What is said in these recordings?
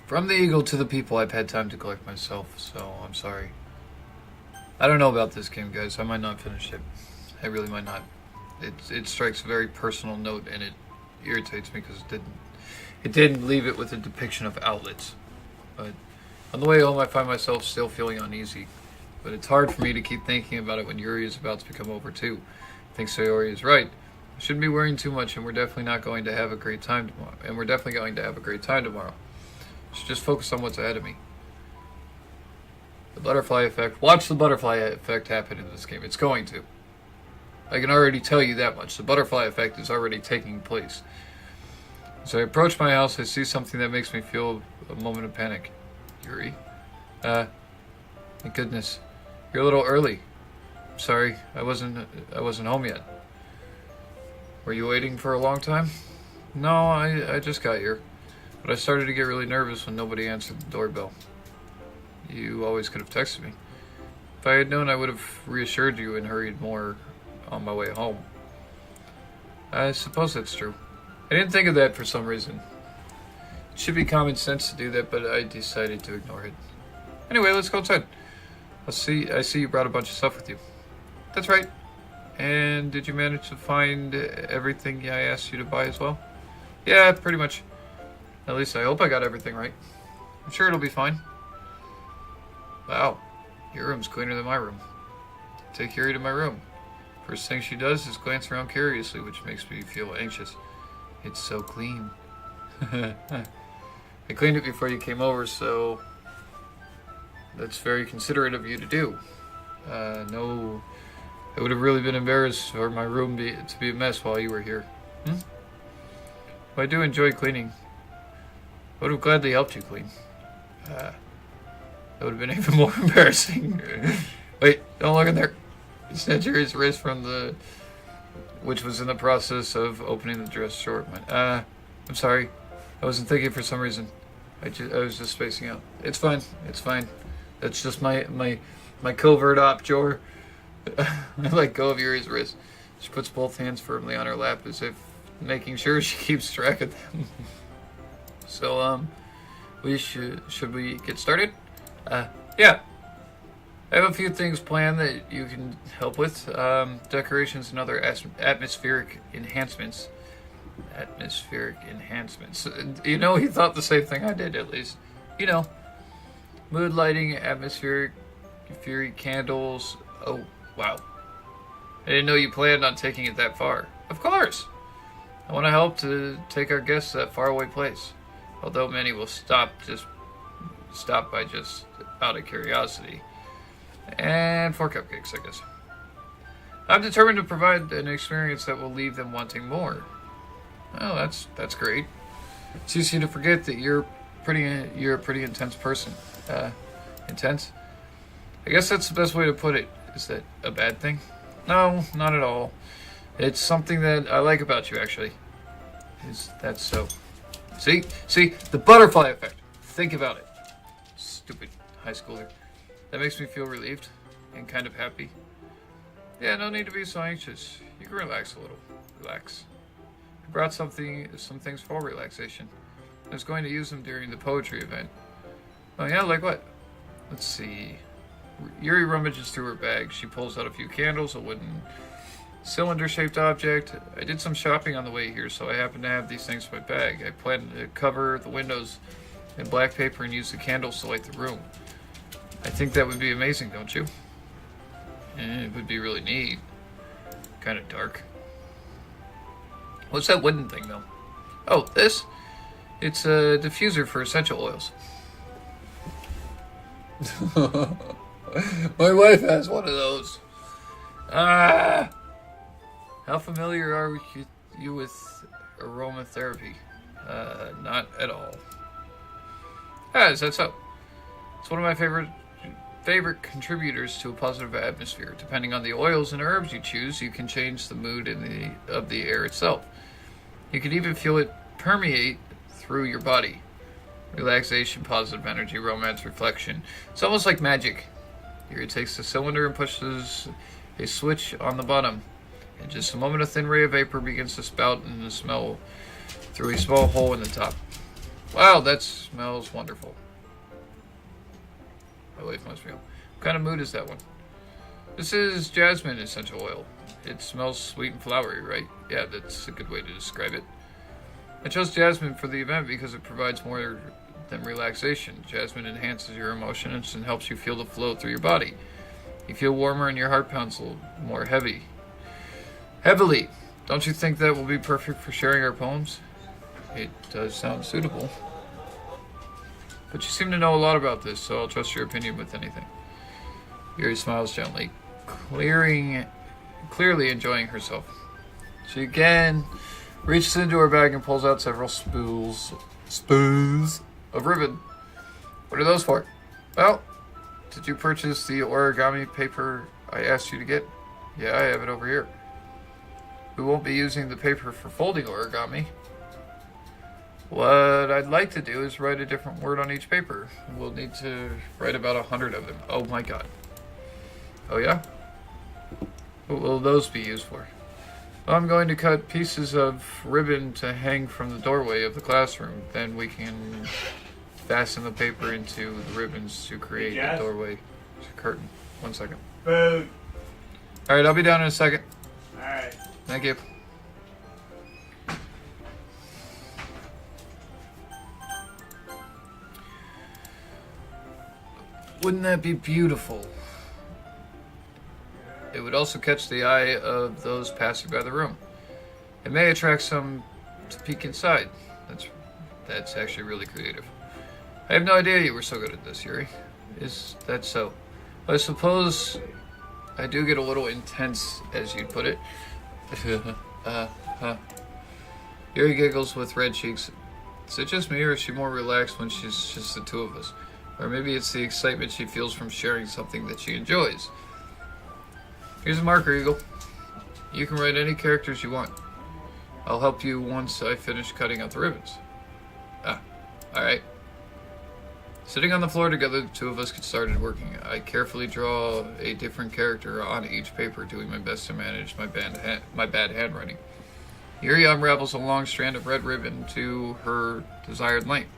From the eagle to the people, I've had time to collect myself, so I'm sorry. I don't know about this game, guys. I might not finish it. I really might not. It strikes a very personal note, and it irritates me because it didn't leave it with a depiction of outlets. But on the way home, I find myself still feeling uneasy. But it's hard for me to keep thinking about it when Yuri is about to become over too. I think Sayori is right. I shouldn't be worrying too much, and we're definitely not going to have a great time tomorrow. Should just focus on what's ahead of me. The butterfly effect. Watch the butterfly effect happen in this game. It's going to. I can already tell you that much. The butterfly effect is already taking place. As I approach my house, I see something that makes me feel a moment of panic. Yuri? Thank goodness. You're a little early. I'm sorry, I wasn't home yet. Were you waiting for a long time? No, I just got here. But I started to get really nervous when nobody answered the doorbell. You always could have texted me. If I had known, I would have reassured you and hurried more on my way home. I suppose that's true. I didn't think of that for some reason. It should be common sense to do that, but I decided to ignore it. Anyway, let's go outside. I see you brought a bunch of stuff with you. That's right. And did you manage to find everything I asked you to buy as well? Yeah, pretty much. At least I hope I got everything right. I'm sure it'll be fine. Wow, your room's cleaner than my room. Take Yuri to my room. First thing she does is glance around curiously, which makes me feel anxious. It's so clean. I cleaned it before you came over, so that's very considerate of you to do. No, I would have really been embarrassed for my room to be a mess while you were here. Well, I do enjoy cleaning. I would have gladly helped you clean. That would have been even more embarrassing. Wait, don't look in there. He snatched Yuri's wrist from which was in the process of opening the dress drawer. I'm sorry. I wasn't thinking for some reason. I was just spacing out. It's fine. It's fine. That's just my covert op, Jor. I let go of Yuri's wrist. She puts both hands firmly on her lap as if making sure she keeps track of them. So, should we get started? Yeah. I have a few things planned that you can help with. Decorations and other atmospheric enhancements. You know, he thought the same thing I did, at least. You know, mood lighting, atmospheric candles. Oh, wow. I didn't know you planned on taking it that far. Of course. I want to help to take our guests to that faraway place. Although many will stop by just out of curiosity. And 4 cupcakes, I guess. I'm determined to provide an experience that will leave them wanting more. Oh, that's great. It's easy to forget that you're a pretty intense person. Intense? I guess that's the best way to put it. Is that a bad thing? No, not at all. It's something that I like about you, actually. Is that so? See, the butterfly effect. Think about it. Stupid high schooler. That makes me feel relieved and kind of happy. Yeah, no need to be so anxious. You can relax a little. Relax. I brought some things for relaxation. I was going to use them during the poetry event. Oh yeah, like what? Let's see. Yuri rummages through her bag. She pulls out a few candles, a wooden cylinder-shaped object. I did some shopping on the way here, so I happen to have these things in my bag. I plan to cover the windows in black paper and use the candles to light the room. I think that would be amazing, don't you? It would be really neat. Kind of dark. What's that wooden thing, though? Oh, this? It's a diffuser for essential oils. My wife has one of those. How familiar are you with aromatherapy? Not at all. Is that so? It's one of my favorite contributors to a positive atmosphere. Depending on the oils and herbs you choose, you can change the mood of the air itself. You can even feel it permeate through your body. Relaxation, positive energy, romance, reflection. It's almost like magic. Here takes the cylinder and pushes a switch on the bottom. In just a moment, a thin ray of vapor begins to spout and smell through a small hole in the top. Wow, that smells wonderful. My wife must be home. What kind of mood is that one? This is jasmine essential oil. It smells sweet and flowery, right? Yeah, that's a good way to describe it. I chose jasmine for the event because it provides more than relaxation. Jasmine enhances your emotions and helps you feel the flow through your body. You feel warmer and your heart pounds a little more heavily. Don't you think that will be perfect for sharing our poems? It does sound suitable. But you seem to know a lot about this, so I'll trust your opinion with anything. Yuri smiles gently, clearly enjoying herself. She again reaches into her bag and pulls out several spools of ribbon. What are those for? Well, did you purchase the origami paper I asked you to get? Yeah, I have it over here. We won't be using the paper for folding origami. What I'd like to do is write a different word on each paper. We'll need to write about 100 of them. Oh my god. Oh yeah? What will those be used for? Well, I'm going to cut pieces of ribbon to hang from the doorway of the classroom. Then we can fasten the paper into the ribbons to create a doorway curtain. 1 second. Food. Alright, I'll be down in a second. Alright. Thank you. Wouldn't that be beautiful? It would also catch the eye of those passing by the room. It may attract some to peek inside. That's actually really creative. I have no idea you were so good at this, Yuri. Is that so? I suppose I do get a little intense, as you'd put it. Yuri giggles with red cheeks. Is it just me, or is she more relaxed when she's just the two of us? Or maybe it's the excitement she feels from sharing something that she enjoys. Here's a marker, Eagle. You can write any characters you want. I'll help you once I finish cutting out the ribbons. Alright. Sitting on the floor together, the two of us get started working. I carefully draw a different character on each paper, doing my best to manage my bad handwriting. Yuri unravels a long strand of red ribbon to her desired length.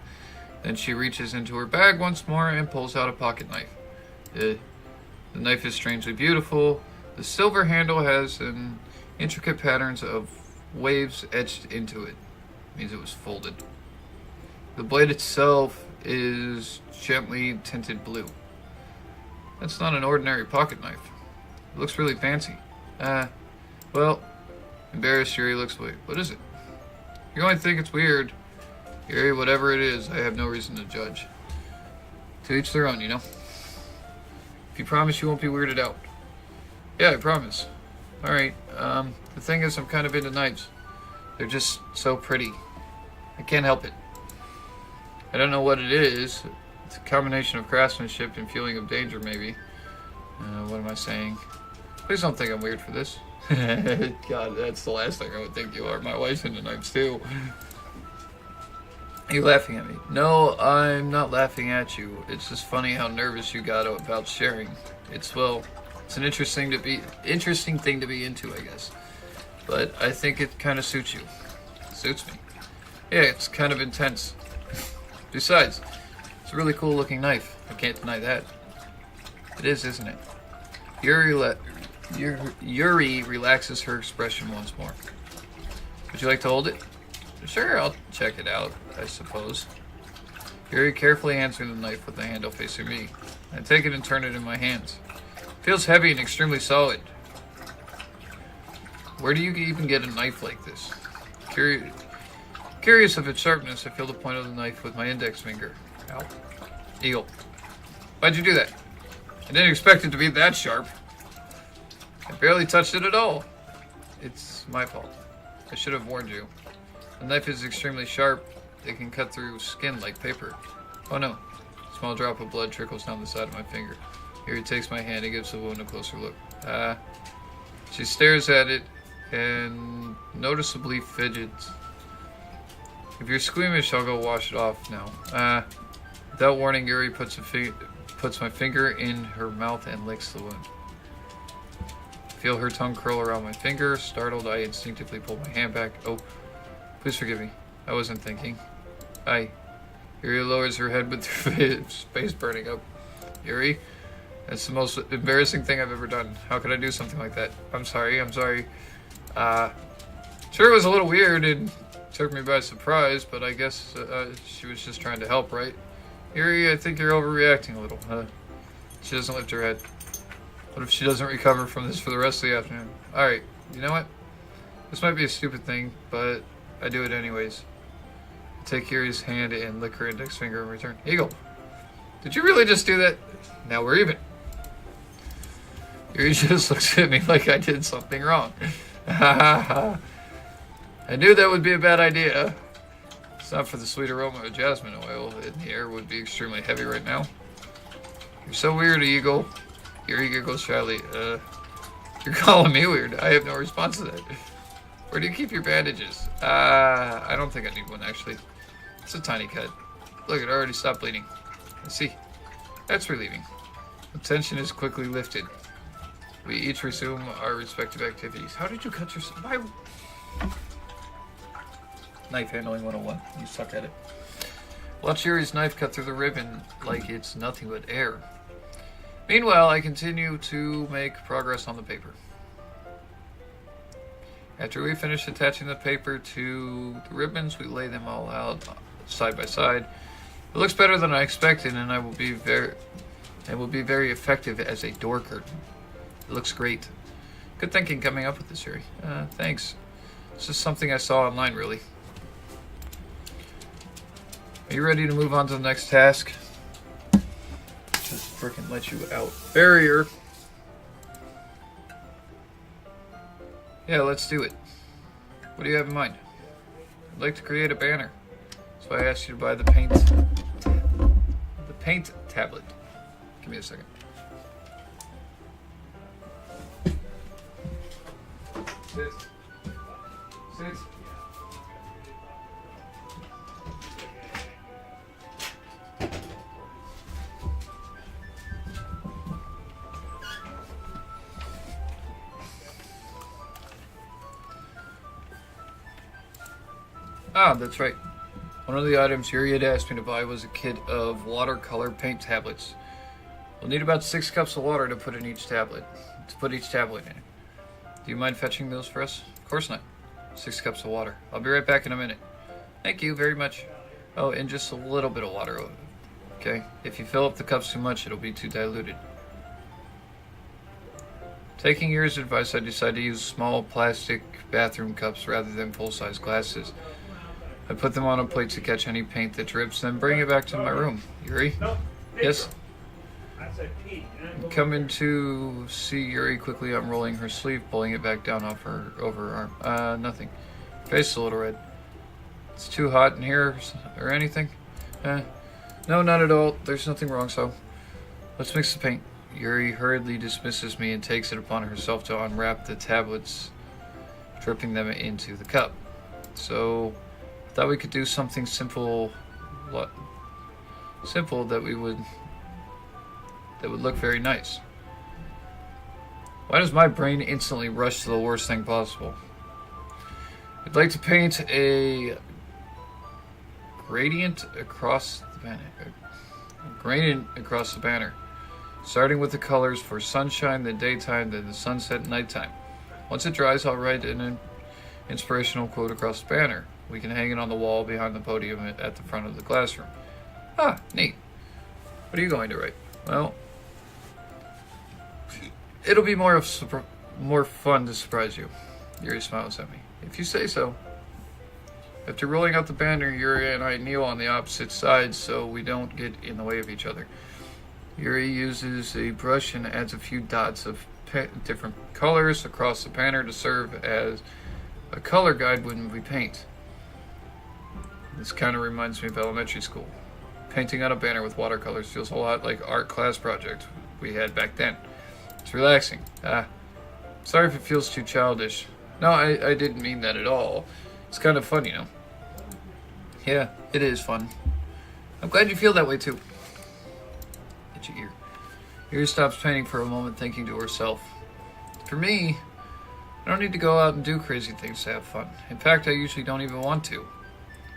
Then she reaches into her bag once more and pulls out a pocket knife. The knife is strangely beautiful. The silver handle has an intricate patterns of waves etched into it. It means it was folded. The blade itself is gently tinted blue. That's not an ordinary pocket knife. It looks really fancy. Well, embarrassed, Yuri looks away. What is it? You're going to think it's weird. Yuri, whatever it is, I have no reason to judge. To each their own, you know? If you promise you won't be weirded out. Yeah, I promise. Alright, the thing is I'm kind of into knives. They're just so pretty. I can't help it. I don't know what it is. It's a combination of craftsmanship and feeling of danger, maybe. What am I saying? Please don't think I'm weird for this. God, that's the last thing I would think you are. My wife's into knives, too. Are you laughing at me? No, I'm not laughing at you. It's just funny how nervous you got about sharing. It's an interesting thing to be into, I guess. But I think it kind of suits you. Suits me. Yeah, it's kind of intense. Besides, it's a really cool looking knife. I can't deny that. It is, isn't it? Yuri relaxes her expression once more. Would you like to hold it? Sure, I'll check it out, I suppose. Yuri carefully hands me the knife with the handle facing me. I take it and turn it in my hands. It feels heavy and extremely solid. Where do you even get a knife like this? Curious of its sharpness, I feel the point of the knife with my index finger. Ow. Eagle. Why'd you do that? I didn't expect it to be that sharp. I barely touched it at all. It's my fault. I should have warned you. The knife is extremely sharp. It can cut through skin like paper. Oh no. A small drop of blood trickles down the side of my finger. Here he takes my hand and gives the wound a closer look. She stares at it and noticeably fidgets. If you're squeamish, I'll go wash it off now. Without warning, Yuri puts my finger in her mouth and licks the wound. Feel her tongue curl around my finger. Startled, I instinctively pull my hand back. Oh, please forgive me. I wasn't thinking. Yuri lowers her head with her face burning up. Yuri, that's the most embarrassing thing I've ever done. How could I do something like that? I'm sorry. Sure, it was a little weird and took me by surprise, but I guess she was just trying to help, right? Yuri, I think you're overreacting a little. She doesn't lift her head. What if she doesn't recover from this for the rest of the afternoon? Alright, you know what? This might be a stupid thing, but I do it anyways. I take Yuri's hand and lick her index finger in return. Eagle, did you really just do that? Now we're even. Yuri just looks at me like I did something wrong. I knew that would be a bad idea. It's not for the sweet aroma of jasmine oil, and the air would be extremely heavy right now. You're so weird, Eagle. Yuri giggles shyly. You're calling me weird. I have no response to that. Where do you keep your bandages? I don't think I need one, actually. It's a tiny cut. Look, it already stopped bleeding. I see. That's relieving. The tension is quickly lifted. We each resume our respective activities. How did you cut yourself? Why? Knife handling 101. You suck at it. Watch Yuri's knife cut through the ribbon like it's nothing but air. Meanwhile, I continue to make progress on the paper. After we finish attaching the paper to the ribbons, we lay them all out side by side. It looks better than I expected, and it will be very effective as a door curtain. It looks great. Good thinking coming up with this, Yuri. Thanks. It's just something I saw online, really. Are you ready to move on to the next task? Just frickin' let you out. Barrier. Yeah, let's do it. What do you have in mind? I'd like to create a banner. So I asked you to buy the paint tablet. Give me a second. Sit. Sit. Ah, that's right. One of the items Yuri had asked me to buy was a kit of watercolor paint tablets. We'll need about 6 cups of water to put each tablet in. Do you mind fetching those for us? Of course not. 6 cups of water. I'll be right back in a minute. Thank you very much. Oh, and just a little bit of water. Okay? If you fill up the cups too much, it'll be too diluted. Taking Yuri's advice, I decided to use small plastic bathroom cups rather than full-size glasses. I put them on a plate to catch any paint that drips, then bring it back to my room. Yuri? Yes? Coming to see Yuri quickly unrolling her sleeve, pulling it back down over her arm. Nothing. Face is a little red. It's too hot in here or anything? No, not at all. There's nothing wrong, so let's mix the paint. Yuri hurriedly dismisses me and takes it upon herself to unwrap the tablets, dripping them into the cup. So thought we could do something simple that would look very nice. Why does my brain instantly rush to the worst thing possible? I'd like to paint a gradient across the banner. Starting with the colors for sunshine, then daytime, then the sunset and nighttime. Once it dries, I'll write an inspirational quote across the banner. We can hang it on the wall behind the podium at the front of the classroom. Ah, neat. What are you going to write? Well, it'll be more fun to surprise you. Yuri smiles at me. If you say so. After rolling out the banner, Yuri and I kneel on the opposite sides so we don't get in the way of each other. Yuri uses a brush and adds a few dots of different colors across the banner to serve as a color guide when we paint. This kind of reminds me of elementary school. Painting on a banner with watercolors feels a lot like art class project we had back then. It's relaxing. Sorry if it feels too childish. No, I didn't mean that at all. It's kind of fun, you know. Yeah, it is fun. I'm glad you feel that way too. Itchy ear. Yuri stops painting for a moment, thinking to herself. For me, I don't need to go out and do crazy things to have fun. In fact, I usually don't even want to.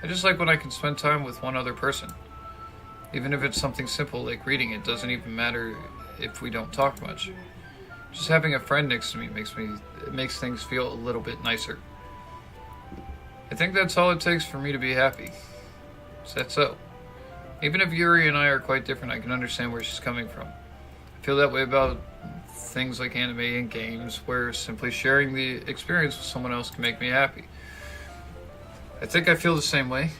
I just like when I can spend time with one other person. Even if it's something simple like reading, it doesn't even matter if we don't talk much. Just having a friend next to me makes things feel a little bit nicer. I think that's all it takes for me to be happy. Is that so? Even if Yuri and I are quite different, I can understand where she's coming from. I feel that way about things like anime and games, where simply sharing the experience with someone else can make me happy. I think I feel the same way.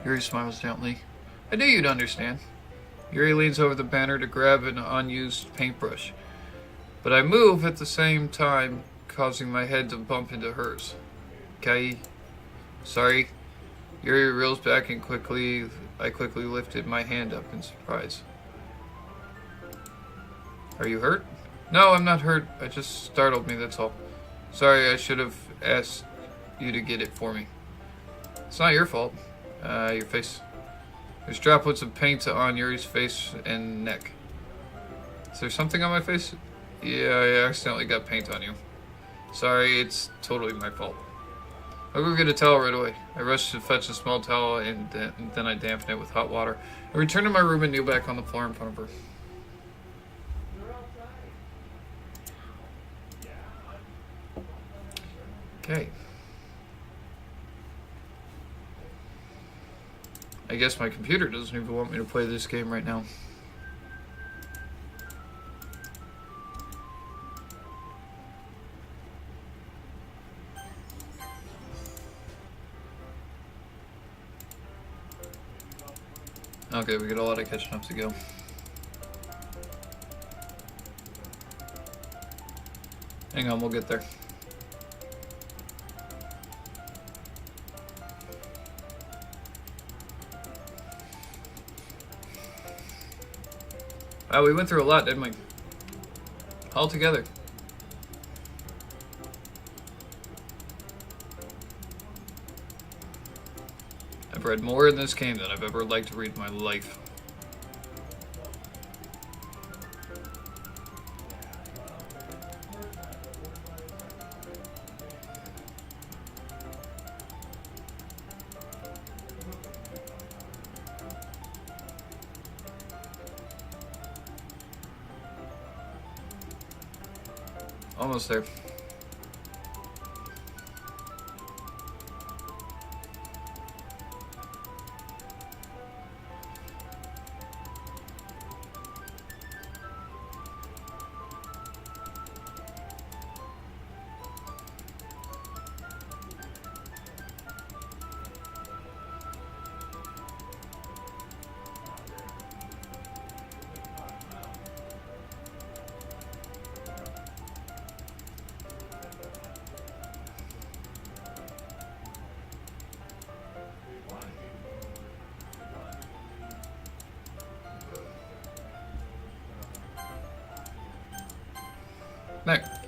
Yuri smiles gently. I knew you'd understand. Yuri leans over the banner to grab an unused paintbrush, but I move at the same time, causing my head to bump into hers. Kai. Sorry. Yuri reels back and I quickly lifted my hand up in surprise. Are you hurt? No, I'm not hurt. It just startled me, that's all. Sorry, I should have asked you to get it for me. It's not your fault. Your face. There's droplets of paint on Yuri's face and neck. Is there something on my face? Yeah, I accidentally got paint on you. Sorry, it's totally my fault. I'll go get a towel right away. I rush to fetch a small towel and then I dampen it with hot water. I return to my room and kneel back on the floor in front of her. Okay. I guess my computer doesn't even want me to play this game right now. Okay, we got a lot of catching up to go. Hang on, we'll get there. Wow, we went through a lot, didn't we? All together. I've read more in this game than I've ever liked to read in my life. Almost there.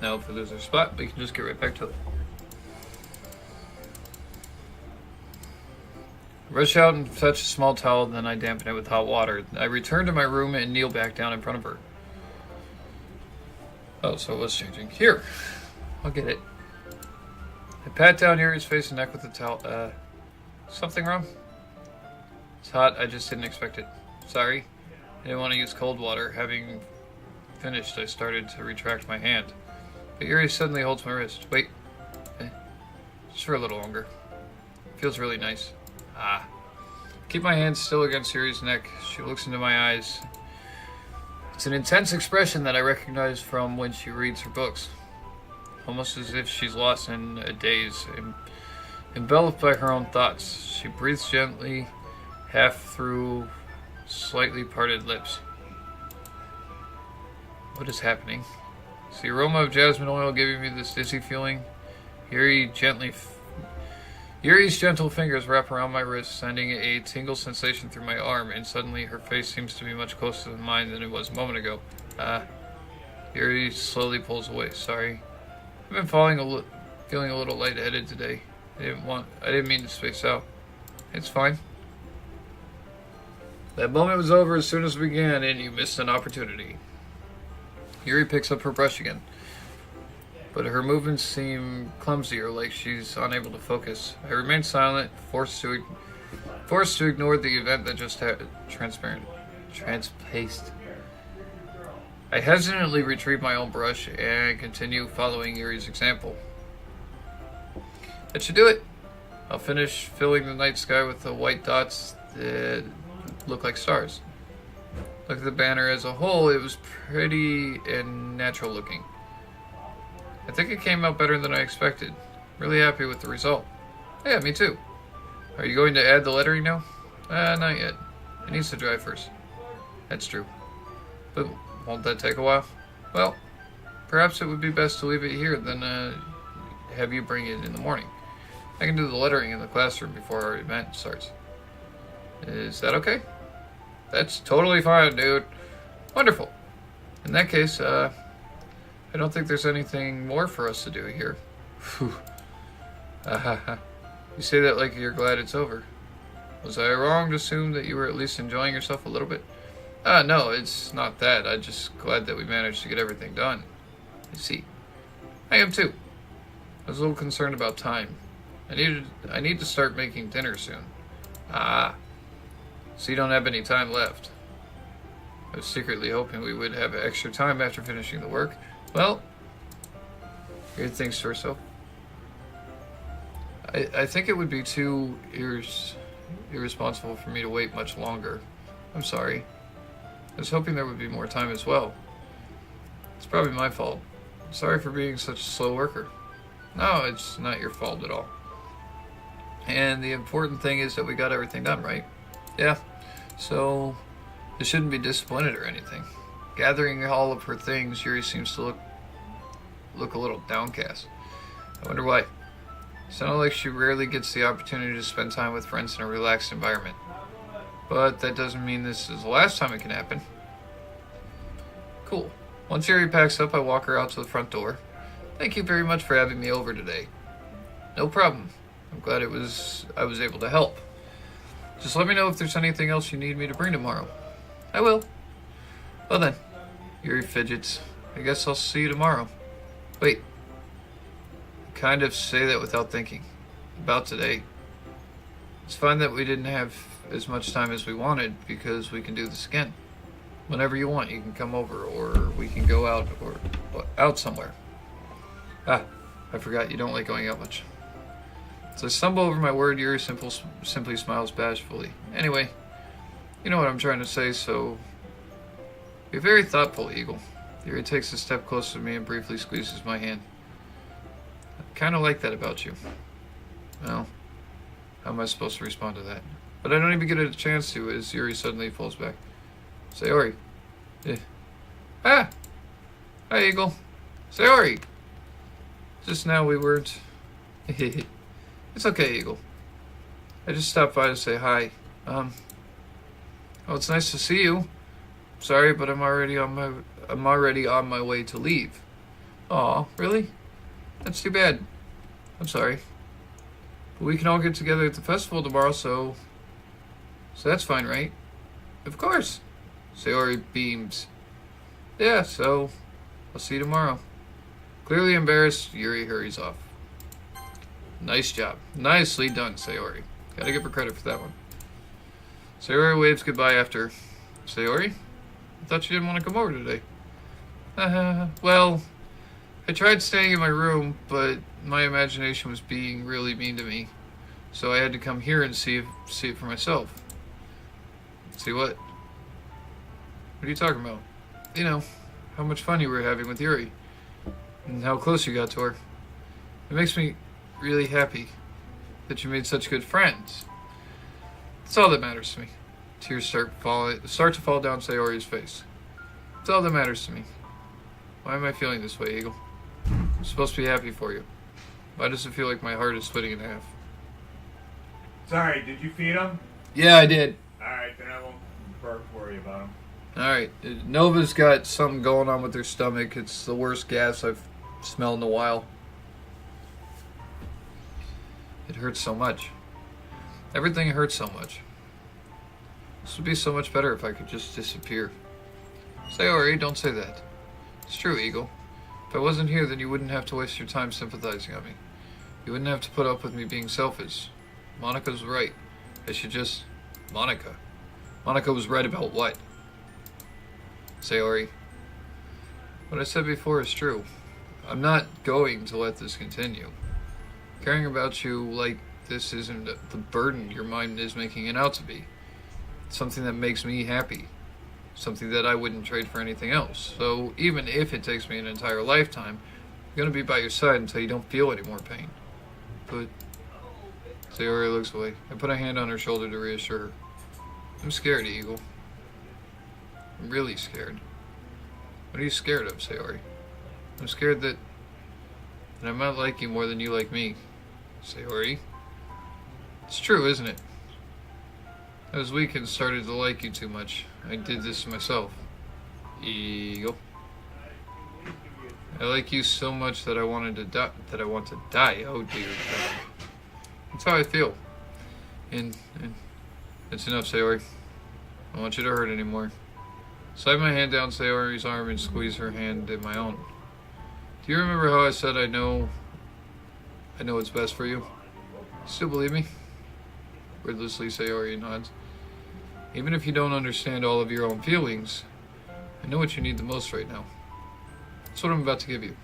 Now if we lose our spot, we can just get right back to it. Rush out and fetch a small towel, then I dampen it with hot water. I return to my room and kneel back down in front of her. Oh, so it was changing. Here, I'll get it. I pat down Yuri's face and neck with the towel. Something wrong? It's hot, I just didn't expect it. Sorry. I didn't want to use cold water. Having finished, I started to retract my hand. But Yuri suddenly holds my wrist. Wait. Just for a little longer. Feels really nice. Ah. Keep my hand still against Yuri's neck. She looks into my eyes. It's an intense expression that I recognize from when she reads her books. Almost as if she's lost in a daze, enveloped by her own thoughts. She breathes gently, half through slightly parted lips. What is happening? Is the aroma of jasmine oil giving me this dizzy feeling? Yuri's gentle fingers wrap around my wrist, sending a tingle sensation through my arm, and suddenly her face seems to be much closer to mine than it was a moment ago. Yuri slowly pulls away. Sorry. I've been feeling a little lightheaded today. I didn't mean to space out. It's fine. That moment was over as soon as we began, and you missed an opportunity. Yuri picks up her brush again, but her movements seem clumsier, like she's unable to focus. I remain silent, forced to ignore the event that just transpired. Transpaste. I hesitantly retrieve my own brush and continue following Yuri's example. That should do it. I'll finish filling the night sky with the white dots that look like stars. Look at the banner as a whole, it was pretty and natural looking. I think it came out better than I expected. Really happy with the result. Yeah, me too. Are you going to add the lettering now? Not yet. It needs to dry first. That's true. But won't that take a while? Well, perhaps it would be best to leave it here than have you bring it in the morning. I can do the lettering in the classroom before our event starts. Is that okay? That's totally fine, dude. Wonderful. In that case, I don't think there's anything more for us to do here. Phew. You say that like you're glad it's over. Was I wrong to assume that you were at least enjoying yourself a little bit? No, it's not that. I'm just glad that we managed to get everything done. I see. I am too. I was a little concerned about time. I need to start making dinner soon. So you don't have any time left. I was secretly hoping we would have extra time after finishing the work. Well, Yuri thinks to herself. I think it would be too irresponsible for me to wait much longer. I'm sorry. I was hoping there would be more time as well. It's probably my fault. Sorry for being such a slow worker. No, it's not your fault at all. And the important thing is that we got everything done, right? Yeah. So, it shouldn't be disappointed or anything. Gathering all of her things, Yuri seems to look a little downcast. I wonder why. Sounded like she rarely gets the opportunity to spend time with friends in a relaxed environment. But that doesn't mean this is the last time it can happen. Cool. Once Yuri packs up, I walk her out to the front door. Thank you very much for having me over today. No problem. I'm glad I was able to help. Just let me know if there's anything else you need me to bring tomorrow. I will. Well then. Yuri fidgets. I guess I'll see you tomorrow. Wait. Kind of say that without thinking. About today. It's fine that we didn't have as much time as we wanted because we can do this again. Whenever you want, you can come over or we can go out or out somewhere. I forgot you don't like going out much. So I stumble over my word, Yuri simply smiles bashfully. Anyway, you know what I'm trying to say, so... You're very thoughtful, Eagle. Yuri takes a step closer to me and briefly squeezes my hand. I kind of like that about you. Well, how am I supposed to respond to that? But I don't even get a chance to as Yuri suddenly falls back. Sayori. Hi, Eagle. Sayori. Just now we weren't... It's okay, Eagle. I just stopped by to say hi. Oh, it's nice to see you. Sorry, but I'm already on my way to leave. Aw, really? That's too bad. I'm sorry. But we can all get together at the festival tomorrow, so that's fine, right? Of course. Sayori beams. Yeah, so I'll see you tomorrow. Clearly embarrassed, Yuri hurries off. Nice job. Nicely done, Sayori. Gotta give her credit for that one. Sayori waves goodbye after. Sayori? I thought you didn't want to come over today. Well, I tried staying in my room, but my imagination was being really mean to me. So I had to come here and see it for myself. See what? What are you talking about? You know, how much fun you were having with Yuri. And how close you got to her. It makes me really happy that you made such good friends. That's all that matters to me. Tears start to fall down Sayori's face. That's all that matters to me. Why am I feeling this way, Eagle? I'm supposed to be happy for you. Why does it feel like my heart is splitting in half? Sorry, did you feed him? Yeah, I did. Alright, then I won't worry about him. Alright, Nova's got something going on with her stomach. It's the worst gas I've smelled in a while. It hurts so much. Everything hurts so much. This would be so much better if I could just disappear. Sayori, don't say that. It's true, Eagle. If I wasn't here, then you wouldn't have to waste your time sympathizing on me. You wouldn't have to put up with me being selfish. Monica's right. I should just... Monica was right about what? Sayori. What I said before is true. I'm not going to let this continue. Caring about you like this isn't the burden your mind is making it out to be. It's something that makes me happy. Something that I wouldn't trade for anything else. So even if it takes me an entire lifetime, I'm going to be by your side until you don't feel any more pain. But Sayori looks away. I put a hand on her shoulder to reassure her. I'm scared, Eagle. I'm really scared. What are you scared of, Sayori? I'm scared that I might like you more than you like me, Sayori. It's true, isn't it? I was weak and started to like you too much. I did this to myself. Eagle. I like you so much that I wanted to die. That I want to die. Oh dear God. That's how I feel. And it's enough, Sayori. I don't want you to hurt anymore. Slide my hand down Sayori's arm and squeeze her hand in my own. Do you remember how I said I know what's best for you? Still believe me? Wordlessly, Sayori nods. Even if you don't understand all of your own feelings, I know what you need the most right now. That's what I'm about to give you.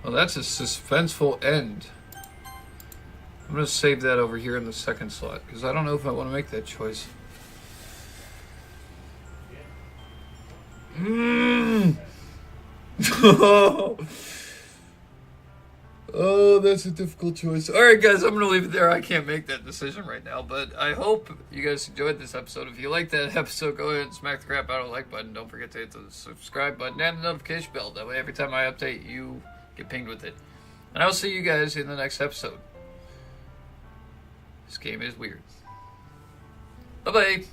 Well, that's a suspenseful end. I'm going to save that over here in the second slot, because I don't know if I want to make that choice. Oh, that's a difficult choice. Alright guys, I'm going to leave it there. I can't make that decision right now, but I hope you guys enjoyed this episode. If you liked that episode, go ahead and smack the crap out of the like button. Don't forget to hit the subscribe button and the notification bell. That way every time I update, you get pinged with it. And I'll see you guys in the next episode. This game is weird. Bye-bye.